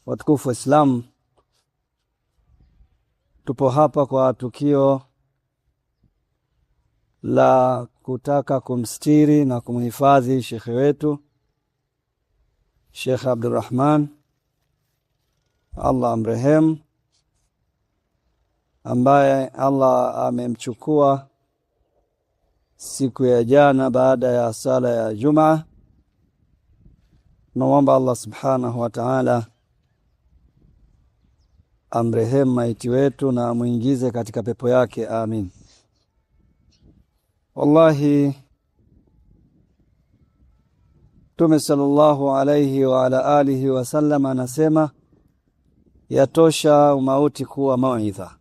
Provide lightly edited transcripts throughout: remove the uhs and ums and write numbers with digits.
Watukufu wa Islam, tupo hapa kwa tukio la kutaka kumstiri na kumhifadhi shekhe wetu Sheikh Abdurrahman, Allah amrehemu, ambaye Allah amemchukua siku ya jana baada ya sala ya Jumaa. Naomba Allah subhanahu wa ta'ala amrehemu maiti wetu na muingize katika pepo yake, amin. Wallahi, Mtume sallallahu alayhi wa ala alihi wa sallam anasema yatosha umauti kuwa mauidha.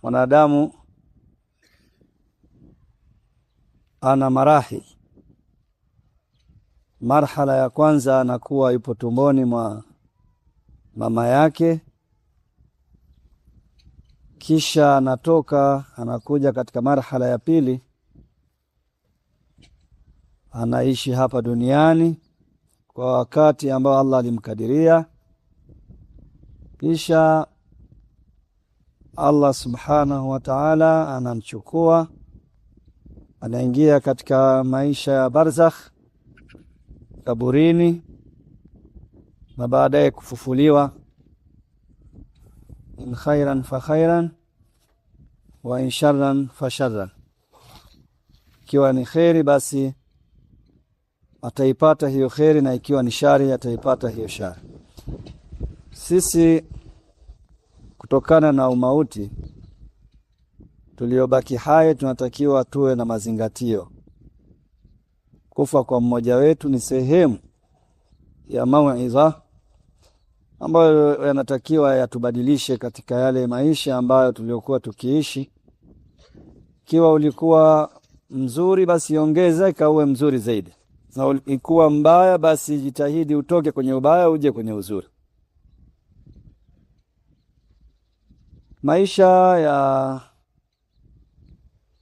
Mwanadamu ana marahi. Marhala ya kwanza anakuwa yupo tumboni mwa mama yake, kisha anatoka anakuja katika marhala ya pili, anaishi hapa duniani kwa wakati ambao Allah alimkadiria. Kisha Allah subhanahu wa ta'ala anamchukua, anaingia katika maisha ya barzakh, kaburini, na baadaye kufufuliwa. In khairan fa khairan wa in sharran fa sharran. Ikiwa ni kheri basi ataipata hiyo kheri, na ikiwa ni shari ataipata hiyo shari. Sisi kutokana na umauti tuliobaki hai tunatakiwa tuwe na mazingatio. Kufa kwa mmoja wetu ni sehemu ya mauidha ambayo yanatakiwa yatubadilishe katika yale maisha ambayo tuliokuwa tukiishi. Kiwa ulikuwa mzuri basi ongeza ikawe mzuri zaidi, na ulikuwa mbaya basi jitahidi utoke kwenye ubaya uje kwenye uzuri. Maisha ya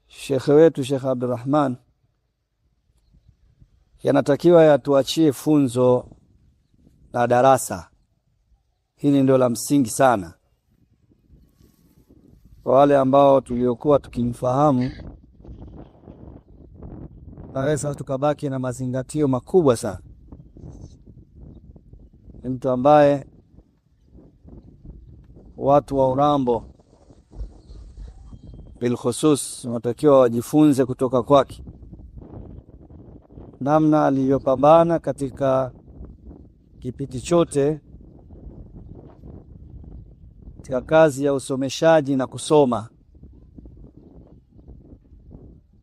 shekhe wetu Sheikh Abdurrahman yanatakiwa yatuachie funzo na darasa. Hili ndio la msingi sana kwa wale ambao tuliokuwa tukimfahamu, naweza tukabaki na mazingatio makubwa sana. Ni mtu ambaye watu wa Urambo bilkhusus wanatakiwa wajifunze kutoka kwake, namna aliyopambana katika kipindi chote katika kazi ya usomeshaji na kusoma.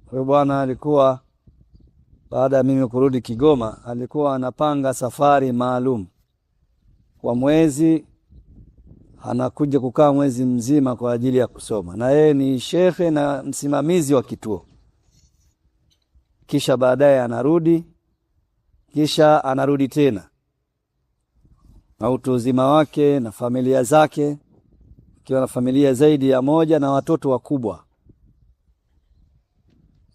Huyo bwana alikuwa, baada ya mimi kurudi Kigoma, alikuwa anapanga safari maalum kwa mwezi, anakuja kukaa mwezi mzima kwa ajili ya kusoma, na yeye ni shekhe na msimamizi wa kituo. Kisha baadaye anarudi, kisha anarudi tena na utu uzima wake na familia zake, akiwa na familia zaidi ya moja na watoto wakubwa.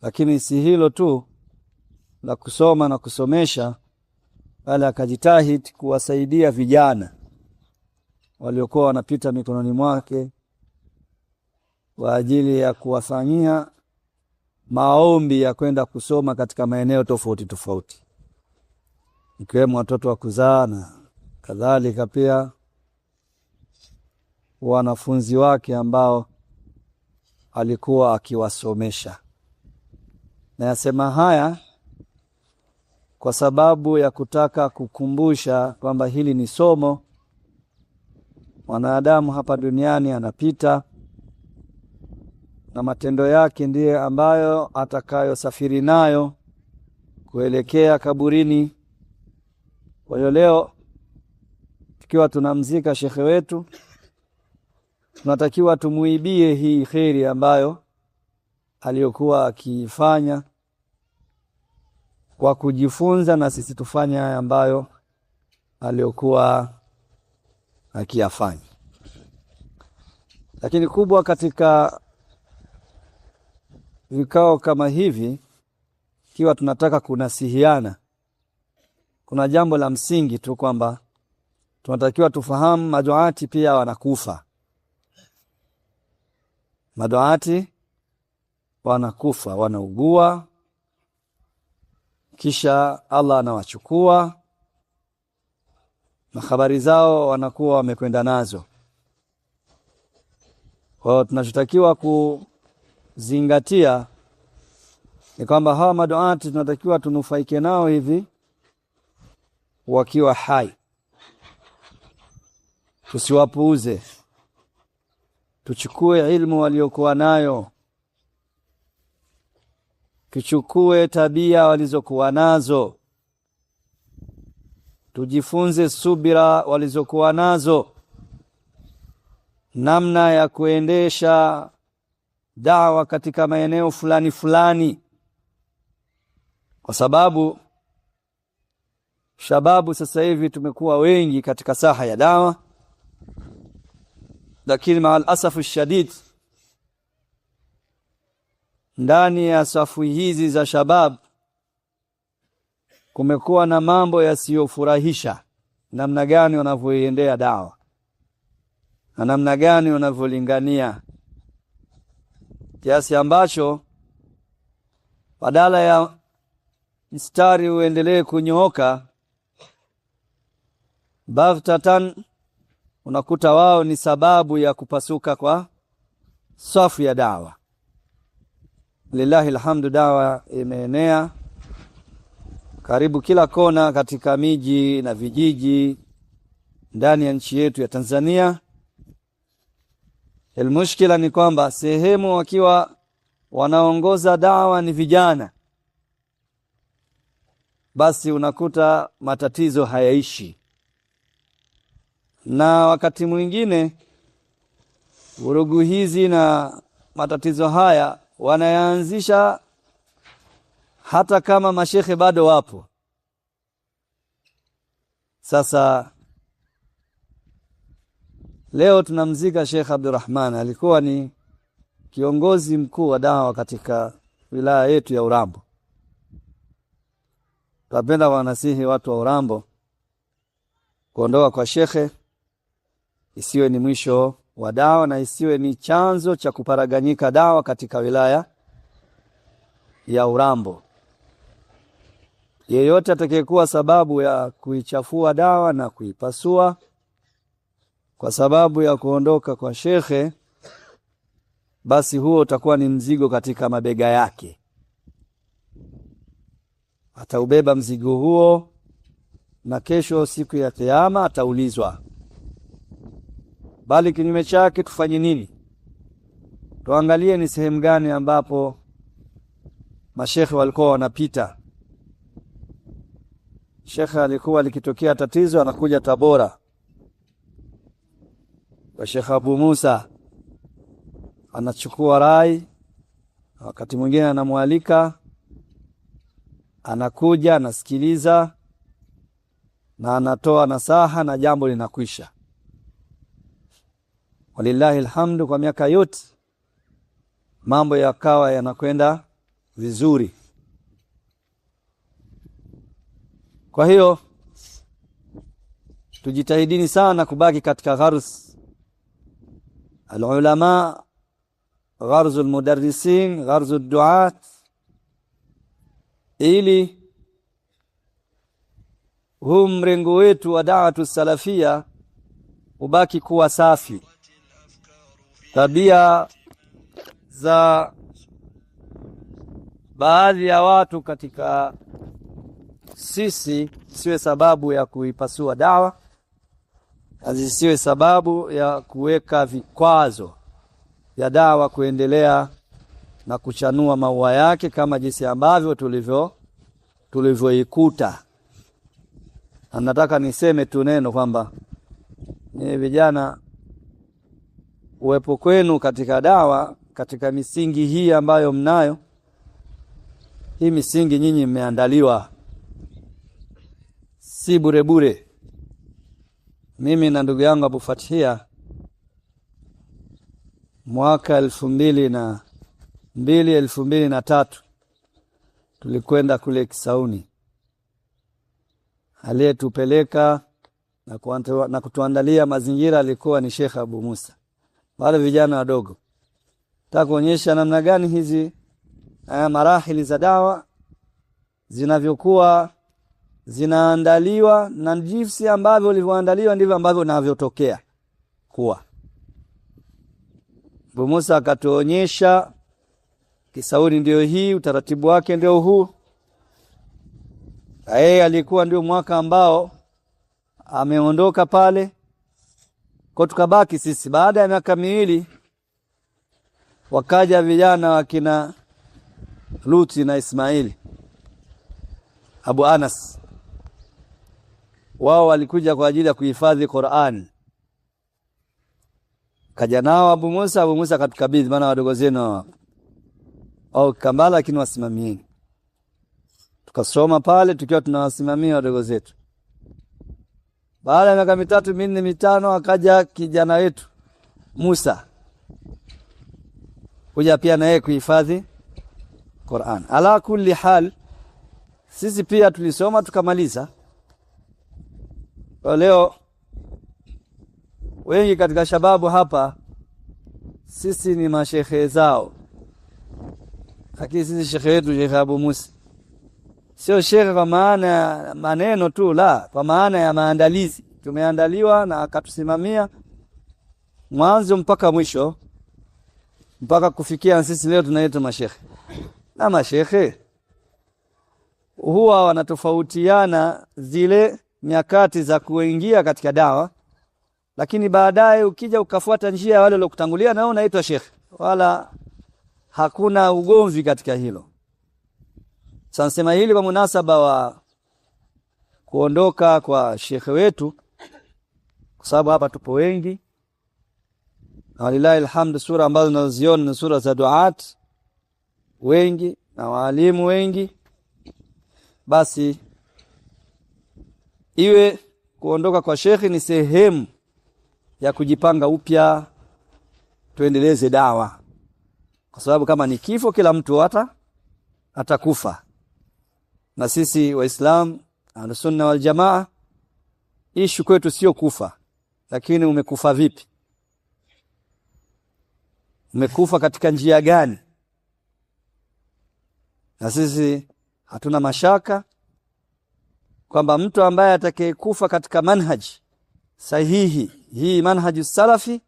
Lakini si hilo tu la kusoma na kusomesha, bali akajitahidi kuwasaidia vijana waliokuwa wanapita mikononi mwake kwa ajili ya kuwafanyia maombi ya kwenda kusoma katika maeneo tofauti tofauti, ikiwemo watoto wa kuzaa na kadhalika, pia wanafunzi wake ambao alikuwa akiwasomesha. Na yasema haya kwa sababu ya kutaka kukumbusha kwamba hili ni somo. Mwanadamu hapa duniani anapita, na matendo yake ndiye ambayo atakayosafiri nayo kuelekea kaburini. Kwa hiyo leo tukiwa tunamzika shekhe wetu, tunatakiwa tumuibie hii kheri ambayo aliyokuwa akifanya, kwa kujifunza na sisi tufanye haya ambayo aliyokuwa akiyafanya. Lakini kubwa katika vikao kama hivi, kiwa tunataka kunasihiana, kuna jambo la msingi tu kwamba tunatakiwa tufahamu maduati pia wanakufa. Maduati wanakufa, wanaugua, kisha Allah anawachukua na habari zao wanakuwa wamekwenda nazo. Kwa hiyo tunachotakiwa kuzingatia ni kwamba hawa maduati tunatakiwa tunufaike nao hivi wakiwa hai. Tusiwapuuze. Tuchukue ilmu waliokuwa nayo. Tuchukue tabia walizokuwa nazo. Tujifunze subira walizokuwa nazo. Namna ya kuendesha dawa katika maeneo fulani fulani. Kwa sababu shababu sasa hivi tumekuwa wengi katika saha ya dawa, lakini maal asafu shadid ndani ya safu hizi za shabab kumekuwa na mambo yasiyofurahisha, namna gani wanavyoiendea dawa na namna gani wanavyolingania, kiasi ambacho badala ya mstari uendelee kunyooka, baghtatan unakuta wao ni sababu ya kupasuka kwa safu ya dawa. Lillahi alhamdu, dawa imeenea karibu kila kona katika miji na vijiji ndani ya nchi yetu ya Tanzania. Mushkila ni kwamba sehemu wakiwa wanaongoza dawa ni vijana, basi unakuta matatizo hayaishi. Na wakati mwingine vurugu hizi na matatizo haya wanayaanzisha hata kama mashekhe bado wapo. Sasa leo tunamzika Sheikh Abdurrahman, alikuwa ni kiongozi mkuu wa dawa katika wilaya yetu ya Urambo. Tunapenda wanasihi watu wa Urambo kuondoka kwa shekhe isiwe ni mwisho wa dawa na isiwe ni chanzo cha kuparaganyika dawa katika wilaya ya Urambo. Yeyote atakayekuwa sababu ya kuichafua dawa na kuipasua kwa sababu ya kuondoka kwa shekhe, basi huo utakuwa ni mzigo katika mabega yake. Ataubeba mzigo huo na kesho siku ya Kiyama ataulizwa. Bali kinyume chake tufanye nini? Tuangalie ni sehemu gani ambapo mashekhe walikuwa wanapita. Shekhe alikuwa likitokea tatizo anakuja Tabora kwa Sheikh Abu Musa, anachukua rai, wakati mwingine anamwalika, anakuja, anasikiliza na anatoa nasaha na jambo linakwisha. Walillahi alhamdu, kwa miaka yote mambo yakawa yanakwenda vizuri. Kwa hiyo tujitahidini sana kubaki katika gharz al-ulama, gharz al-mudarrisin, gharz al-duat, ili huu mrengo wetu wa da'watu salafia ubaki kuwa safi. Tabia za baadhi ya watu katika sisi siwe sababu ya kuipasua dawa, zisiwe sababu ya kuweka vikwazo ya dawa kuendelea na kuchanua maua yake kama jinsi ambavyo tulivyoikuta. Na nataka niseme tu neno kwamba vijana, uwepo kwenu katika dawa, katika misingi hii ambayo mnayo, hii misingi nyinyi mmeandaliwa, si bure bure. Mimi na ndugu yangu Abu Fathia mwaka 2003 tulikwenda kule Kisauni. aliyetupeleka na kutuandalia mazingira alikuwa ni Sheikh Abu Musa. Wale vijana wadogo. Nataka kuonyesha namna gani hizi marahili za dawa zinavyokuwa zinaandaliwa na jinsi ambavyo vilivyoandaliwa ndivyo ambavyo vinavyotokea kuwa. Abu Musa akatuonyesha kisauri ndio hii, utaratibu wake ndio huu. Alikuwa ndio mwaka ambao ameondoka pale. Kwa tukabaki sisi baada ya miaka miwili wakaja vijana wakina Luti na Ismaili Abu Anas. Wao walikuja kwa ajili ya kuhifadhi Qur'an. Kaja nao Abu Musa akatukabidhi, maana wadogo zenu au kambala lakini wasimamieni. Tukasoma pale tukiwa tunawasimamia wadogo zetu. Baada ya miaka 3 4 5 akaja kijana wetu Musa. Kuja pia naye kuhifadhi Qur'an. Ala kulli hal sisi pia tulisoma tukamaliza. Kwa leo wengi katika shababu hapa sisi ni mashekhe zao. Lakini sisi shekhe wetu Sheikh Abu Musa sio shekhe kwa maana maneno tu, la, kwa maana ya maandalizi. Tumeandaliwa na akatusimamia mwanzo mpaka mwisho mpaka kufikia sisi leo tunaitwa mashekhe. Na mashekhe huwa wanatofautiana zile nyakati za kuingia katika dawa, lakini baadaye ukija ukafuata njia ya wale waliokutangulia na unaitwa shekhe, wala hakuna ugomvi katika hilo. Sasa nasema hili kwa munasaba wa kuondoka kwa shekhe wetu, kwa sababu hapa tupo wengi. Na walilahi alhamdu, sura ambazo tunaziona ni sura za duat wengi na walimu wengi. Basi iwe kuondoka kwa shekhi ni sehemu ya kujipanga upya, tuendeleze dawa. Kwa sababu kama ni kifo, kila mtu atakufa. Na sisi Waislamu Ahlus-Sunna wal Jamaa, ishu kwetu sio kufa, lakini umekufa vipi? Umekufa katika njia gani? Na sisi hatuna mashaka kwamba mtu ambaye atakayekufa katika manhaji sahihi, hii manhaji salafi,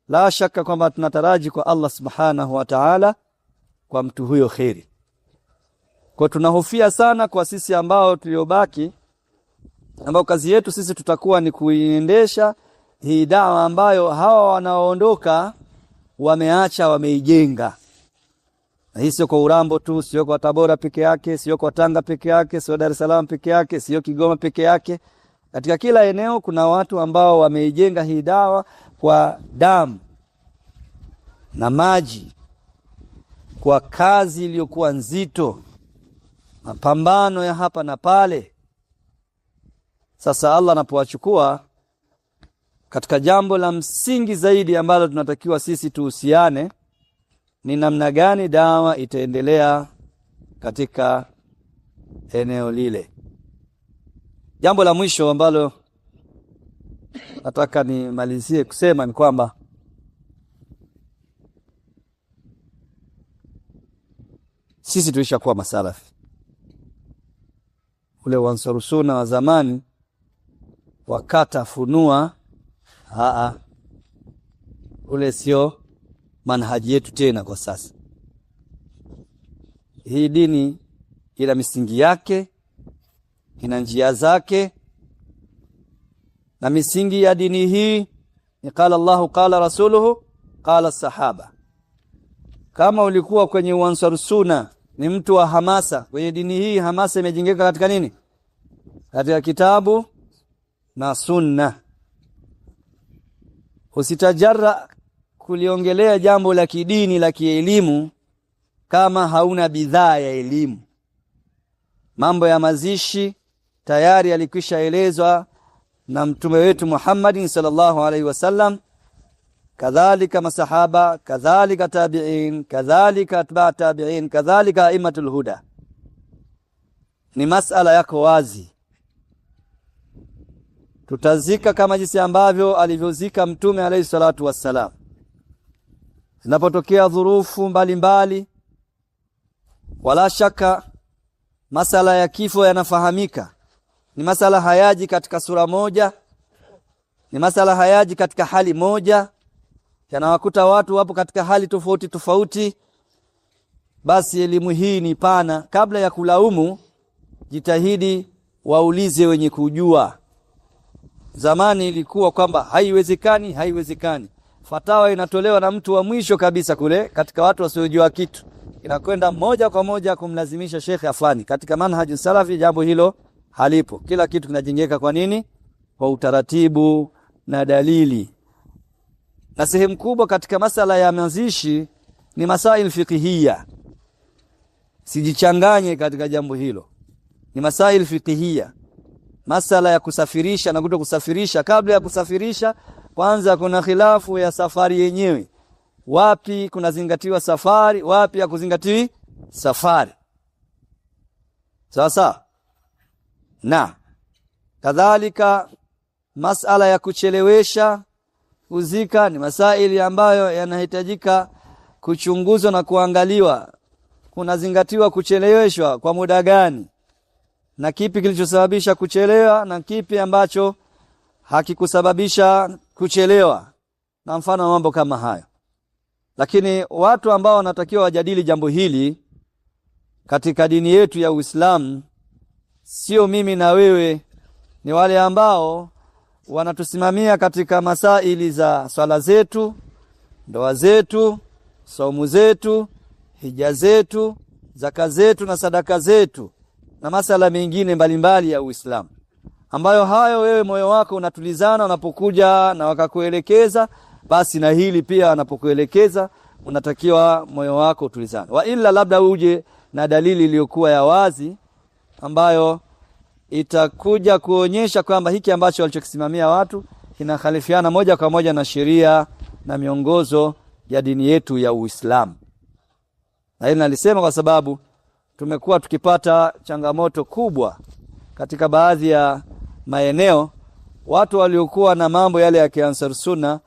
la shaka kwamba tunataraji kwa Allah subhanahu wa ta'ala kwa mtu huyo kheri. Kwa tunahofia sana kwa sisi ambao tuliobaki, ambao kazi yetu sisi tutakuwa ni kuiendesha hii dawa ambayo hawa wanaoondoka wameacha, wameijenga. Na hii sio kwa Urambo tu, sio kwa Tabora peke yake, sio kwa Tanga peke yake, sio Dar es Salaam peke yake, sio Kigoma peke yake. Katika kila eneo kuna watu ambao wameijenga hii dawa kwa damu na maji, kwa kazi iliyokuwa nzito, mapambano ya hapa na pale. Sasa Allah anapowachukua, katika jambo la msingi zaidi ambalo tunatakiwa sisi tuhusiane ni namna gani dawa itaendelea katika eneo lile. Jambo la mwisho ambalo nataka nimalizie kusema ni kwamba sisi tulishakuwa masalafi. Ule Wansaru Sunna wa zamani wakata funua, ule sio manhaji yetu tena kwa sasa. Hii dini ina misingi yake, ina njia zake, na misingi ya dini hii ni qala Allahu qala rasuluhu qala sahaba. Kama ulikuwa kwenye Wansaru Sunna ni mtu wa hamasa, kwenye dini hii hamasa imejengeka katika nini? Katika kitabu na sunna. Usitajarra kuliongelea jambo la kidini la kielimu kama hauna bidhaa ya elimu. Mambo ya mazishi tayari yalikwisha elezwa na mtume wetu Muhammad sallallahu alaihi wasallam, kadhalika masahaba, kadhalika tabi'in, kadhalika atba' tabi'in, kadhalika aimatul huda. Ni masala yako wazi. tutazika kama jinsi ambavyo alivyozika Mtume alayhi salatu wassalam. Zinapotokea dhurufu mbalimbali, wala shaka masala ya kifo yanafahamika. Ni masala hayaji katika sura moja, ni masala hayaji katika hali moja, yanawakuta watu wapo katika hali tofauti tofauti. Basi elimu hii ni pana. Kabla ya kulaumu, jitahidi waulize wenye kujua. Zamani ilikuwa kwamba haiwezekani. Fatawa inatolewa na mtu wa mwisho kabisa kule katika watu wasiojua kitu, inakwenda moja kwa moja kumlazimisha shekhe afani. Katika manhaji salafi jambo hilo halipo. Kila kitu kinajengeka kwa nini? Kwa utaratibu na dalili. Na sehemu kubwa katika masala ya mazishi ni masail fiqhiyya. Sijichanganye katika jambo hilo. Ni masail fiqhiyya. Masala ya kusafirisha na kuto kusafirisha. Kabla ya kusafirisha, kwanza kuna khilafu ya safari yenyewe. Wapi kunazingatiwa safari, wapi hakuzingatiwi safari. Sasa na kadhalika masala ya kuchelewesha kuzika ni masaili ambayo yanahitajika kuchunguzwa na kuangaliwa. Kunazingatiwa kucheleweshwa kwa muda gani, na kipi kilichosababisha kuchelewa na kipi ambacho hakikusababisha kuchelewa, na mfano wa mambo kama hayo. Lakini watu ambao wanatakiwa wajadili jambo hili katika dini yetu ya Uislamu sio mimi na wewe, ni wale ambao wanatusimamia katika masaili za swala zetu, ndoa zetu, saumu zetu, hija zetu, zaka zetu na sadaka zetu, na masala mengine mbalimbali ya Uislamu, ambayo hayo wewe moyo wako unatulizana unapokuja na wakakuelekeza. Basi na hili pia anapokuelekeza unatakiwa moyo wako utulizane. Wa ila labda uje na dalili iliyokuwa ya wazi ambayo itakuja kuonyesha kwamba hiki ambacho walichokisimamia watu kinakhalifiana moja kwa moja na sheria na miongozo ya dini yetu ya Uislamu. Na hili nalisema kwa sababu tumekuwa tukipata changamoto kubwa katika baadhi ya maeneo. Watu waliokuwa na mambo yale ya Ansar Sunna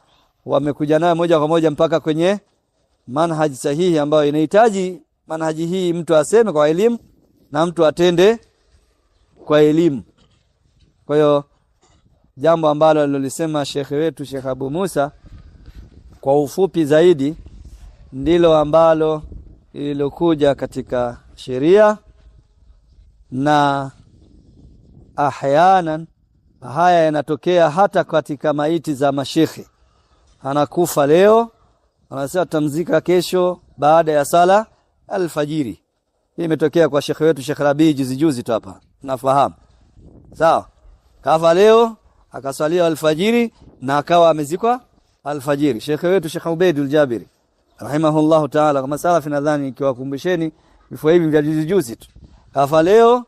wamekuja nayo moja kwa moja mpaka kwenye manhaji sahihi, ambayo inahitaji manhaji hii mtu aseme kwa elimu na mtu atende kwa elimu. Kwa hiyo jambo ambalo alilisema shekhe wetu Sheikh Abu Musa kwa ufupi zaidi ndilo ambalo lilokuja katika sheria, na ahyanan haya yanatokea hata katika maiti za mashekhe. Anakufa leo, anasema tamzika kesho baada ya sala alfajiri. Hii imetokea kwa shekhe wetu Sheikh Rabi juzi tu hapa, nafahamu. Sawa? Kafa leo, akaswalia alfajiri na akawa amezikwa alfajiri. Shekhe wetu Sheikh Ubaidul Jabiri rahimahullahu ta'ala, kama salafi nadhani ikiwakumbusheni vifo hivi vya juzi tu. Kafa leo,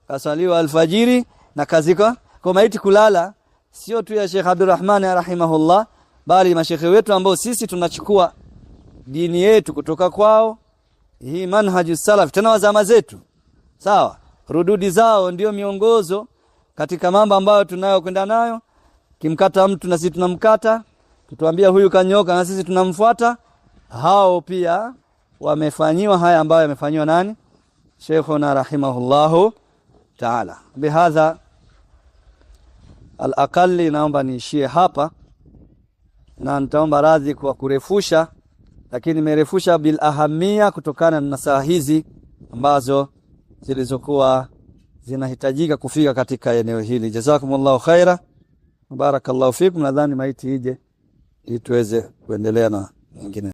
kaswaliwa alfajiri na kazikwa. Kwa maiti kulala sio tu ya Sheikh Abdurrahman rahimahullah, bali mashekhe wetu ambao sisi tunachukua dini yetu kutoka kwao, hii manhaju salaf tena wa zama zetu. Sawa? Rududi zao ndio miongozo katika mambo ambayo tunayo kwenda nayo. Kimkata mtu na sisi tunamkata, tutuambia huyu kanyoka na sisi tunamfuata. Hao pia wamefanyiwa haya ambayo yamefanyiwa nani? Sheikhuna rahimahullahu ta'ala. Bihadha al-aqalli naomba niishie hapa, na nitaomba radhi kwa kurefusha, lakini nimerefusha bil ahamia kutokana na nasaha hizi ambazo zilizokuwa zinahitajika kufika katika eneo hili. Jazakumullahu khaira, barakallahu fikum. Nadhani maiti ije ili tuweze kuendelea na nyingine.